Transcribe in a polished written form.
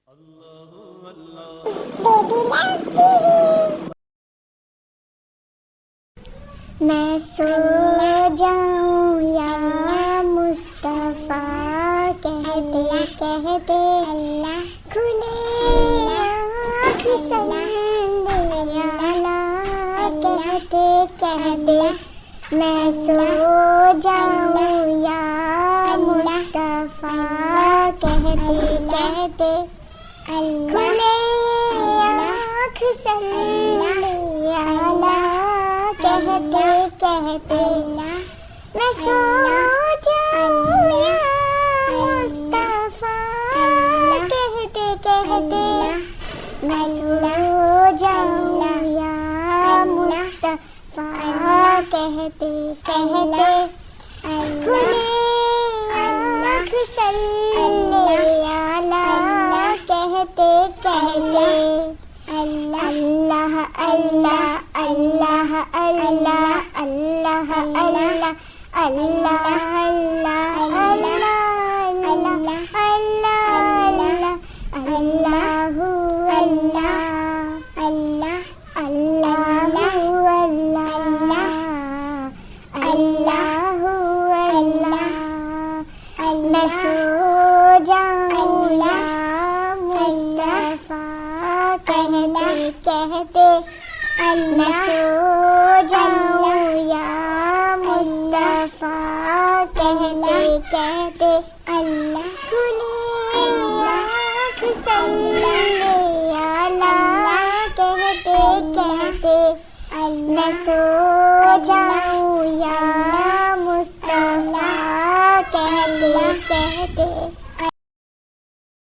Baby لو T V. میں سو جاؤں یا مصطفیٰ کہتے کہتے کھلے آنکھ صلی اللہ کہتے کہتے میں سو جاؤں یا مصطفیٰ کہتے کہتے کھلے آنکھ صلی اللہ کہتے کہتے میں سو جاؤں یا مصطفیٰ کہتے کہتے میں سو جاؤں یا مصطفیٰ کہتے کہتے کھلے آنکھ صلی اللہ کہتے کہتے اللہ اللہ اللہ اللہ اللہ اللہ اللہ اللہ اللہ اللہ اللہ میں سو جاؤں یا مصطفیٰ کہتے کہتے میں سو جاؤں یا مصطفیٰ کہتے کہتے کھلے آنکھ صلی